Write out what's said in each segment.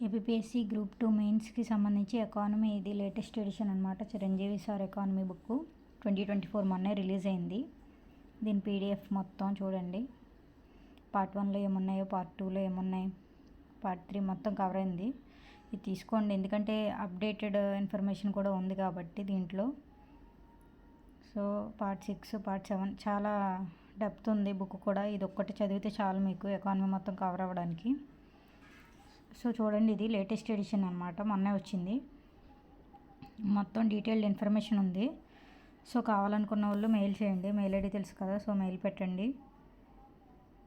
APSC group 2 మెయిన్స్కి సంబంధించి economy ఇది లేటెస్ట్ ఎడిషన్ అనమాట. చిరంజీవి సార్ ఎకానమీ బుక్ 2024 మొన్నే రిలీజ్ అయింది. దీని పీడిఎఫ్ మొత్తం చూడండి. పార్ట్ 1లో ఏమున్నాయో, పార్ట్ 2లో ఏమున్నాయి, పార్ట్ 3 మొత్తం కవర్ అయింది. ఇది తీసుకోండి, ఎందుకంటే అప్డేటెడ్ ఇన్ఫర్మేషన్ కూడా ఉంది కాబట్టి దీంట్లో. సో పార్ట్ 6, పార్ట్ 7 చాలా డెప్త్ ఉంది బుక్ కూడా. ఇది ఒక్కటి చదివితే చాలు మీకు ఎకానమీ మొత్తం కవర్ అవ్వడానికి. సో చూడండి, ఇది లేటెస్ట్ ఎడిషన్ అనమాట, మొన్నే వచ్చింది. మొత్తం డీటెయిల్డ్ ఇన్ఫర్మేషన్ ఉంది. సో కావాలనుకున్న వాళ్ళు మెయిల్ చేయండి. మెయిల్ ఐడి తెలుసు కదా, సో మెయిల్ పెట్టండి.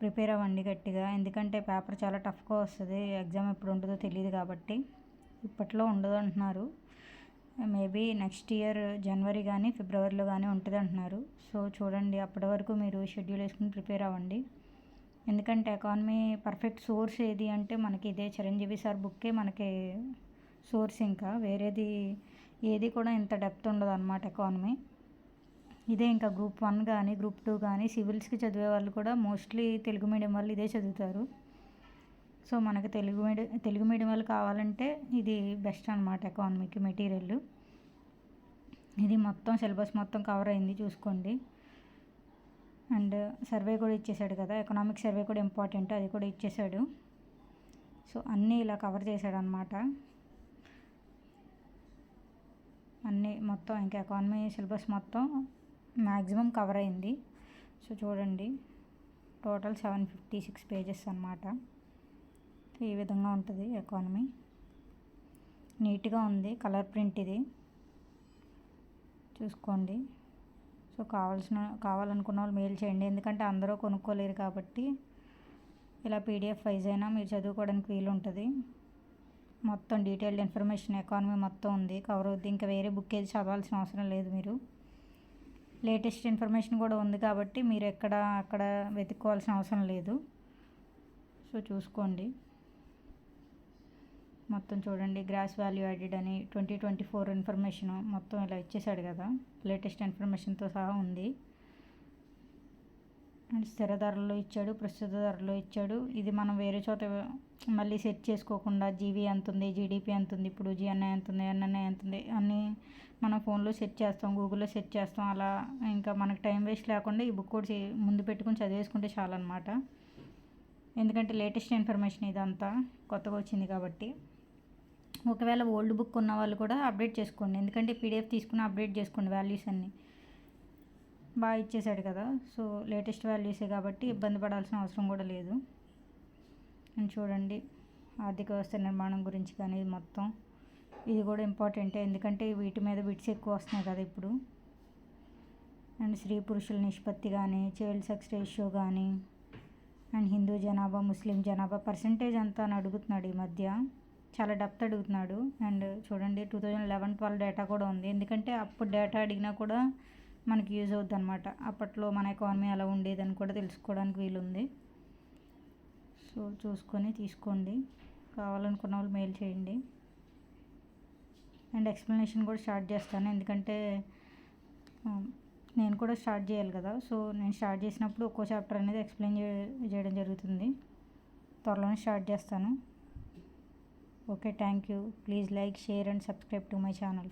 ప్రిపేర్ అవ్వండి గట్టిగా, ఎందుకంటే పేపర్ చాలా టఫ్గా వస్తుంది. ఎగ్జామ్ ఎప్పుడు ఉంటుందో తెలియదు కాబట్టి. ఇప్పట్లో ఉండదు అంటున్నారు, మేబీ నెక్స్ట్ ఇయర్ జనవరి కానీ ఫిబ్రవరిలో కానీ ఉంటుంది అంటున్నారు. సో చూడండి, అప్పటి వరకు మీరు షెడ్యూల్ వేసుకుని ప్రిపేర్ అవ్వండి. ఎందుకంటే ఎకానమీ పర్ఫెక్ట్ సోర్స్ ఏది అంటే మనకి ఇదే చిరంజీవి సార్ బుక్కే మనకి సోర్స్. ఇంకా వేరేది ఏది కూడా ఇంత డెప్త్ ఉండదు అన్నమాట ఎకానమీ. ఇదే ఇంకా గ్రూప్ 1 కానీ గ్రూప్ 2 కానీ సివిల్స్కి చదివే వాళ్ళు కూడా మోస్ట్లీ తెలుగు మీడియం వాళ్ళు ఇదే చదువుతారు. సో మనకి తెలుగు మీడియం వాళ్ళు కావాలంటే ఇది బెస్ట్ అనమాట ఎకానమీకి మెటీరియల్. ఇది మొత్తం సిలబస్ మొత్తం కవర్ అయింది, చూసుకోండి. అండ్ సర్వే కూడా ఇచ్చేసాడు కదా, ఎకనామిక్ సర్వే కూడా ఇంపార్టెంట్, అది కూడా ఇచ్చేసాడు. సో అన్నీ ఇలా కవర్ చేశాడు అనమాట. అన్నీ మొత్తం ఇంకా ఎకానమీ సిలబస్ మొత్తం మ్యాక్సిమం కవర్ అయింది. సో చూడండి, టోటల్ 756 పేజెస్ అనమాట. ఈ విధంగా ఉంటుంది ఎకానమీ. నీట్గా ఉంది, కలర్ ప్రింట్ ఇది, చూసుకోండి. సో కావాలనుకున్న వాళ్ళు మెయిల్ చేయండి, ఎందుకంటే అందరూ కొనుక్కోలేరు కాబట్టి ఇలా పీడిఎఫ్ వైజ్ అయినా మీరు చదువుకోవడానికి వీలు ఉంటుంది. మొత్తం డీటెయిల్డ్ ఇన్ఫర్మేషన్ ఎకానమీ మొత్తం ఉంది, కవర్ అవుద్ది. ఇంకా వేరే బుక్ ఏది చదవాల్సిన అవసరం లేదు. మీరు లేటెస్ట్ ఇన్ఫర్మేషన్ కూడా ఉంది కాబట్టి మీరు అక్కడ వెతుక్కోవాల్సిన అవసరం లేదు. సో చూసుకోండి, మొత్తం చూడండి. గ్రాస్ వాల్యూ యాడెడ్ అని 2024 ఇన్ఫర్మేషన్ మొత్తం ఇలా ఇచ్చేసాడు కదా, లేటెస్ట్ ఇన్ఫర్మేషన్తో సహా ఉంది. అండ్ స్థిర ధరల్లో ఇచ్చాడు, ప్రస్తుత ధరలో ఇచ్చాడు. ఇది మనం వేరే చోట మళ్ళీ సెట్ చేసుకోకుండా జీవీ ఎంత ఉంది, జీడిపి ఎంత ఉంది, ఇప్పుడు జిఎన్ఐ ఎంత ఉంది, ఎన్ఎన్ఐ ఎంత ఉంది అన్నీ మనం ఫోన్లో సెట్ చేస్తాం, గూగుల్లో సెట్ చేస్తాం. అలా ఇంకా మనకు టైం వేస్ట్ లేకుండా ఈ బుక్ కూడా ముందు పెట్టుకుని చదివేసుకుంటే చాలన్నమాట. ఎందుకంటే లేటెస్ట్ ఇన్ఫర్మేషన్ ఇదంతా కొత్తగా వచ్చింది కాబట్టి. ఒకవేళ ఓల్డ్ బుక్ ఉన్న వాళ్ళు కూడా అప్డేట్ చేసుకోండి, ఎందుకంటే పీడిఎఫ్ తీసుకుని అప్డేట్ చేసుకోండి. వాల్యూస్ అన్నీ బాగా ఇచ్చేసాడు కదా, సో లేటెస్ట్ వాల్యూసే కాబట్టి ఇబ్బంది పడాల్సిన అవసరం కూడా లేదు. అండ్ చూడండి, ఆర్థిక వ్యవస్థ నిర్మాణం గురించి కానీ మొత్తం ఇది కూడా ఇంపార్టెంటే, ఎందుకంటే వీటి మీద బిట్స్ ఎక్కువ వస్తున్నాయి కదా ఇప్పుడు. అండ్ స్త్రీ పురుషుల నిష్పత్తి కానీ, చైల్డ్ సెక్స్ రేషియో కానీ, అండ్ హిందూ జనాభా, ముస్లిం జనాభా పర్సంటేజ్ అంతా అని అడుగుతున్నాడు ఈ మధ్య, చాలా డెప్త్ అడుగుతున్నాడు. అండ్ చూడండి, 2011-12 డేటా కూడా ఉంది, ఎందుకంటే అప్పుడు డేటా అడిగినా కూడా మనకి యూజ్ అవుద్ది అనమాట. అప్పట్లో మన ఎకానమీ అలా ఉండేదని కూడా తెలుసుకోవడానికి వీలుంది. సో చూసుకొని తీసుకోండి, కావాలనుకున్న వాళ్ళు మెయిల్ చేయండి. అండ్ ఎక్స్ప్లెనేషన్ కూడా స్టార్ట్ చేస్తాను, ఎందుకంటే నేను కూడా స్టార్ట్ చేయాలి కదా. సో నేను స్టార్ట్ చేసినప్పుడు ఒక్కో చాప్టర్ అనేది ఎక్స్ప్లెయిన్ చేయడం జరుగుతుంది. త్వరలోనే స్టార్ట్ చేస్తాను. Okay, thank you. Please like, share and subscribe to my channel.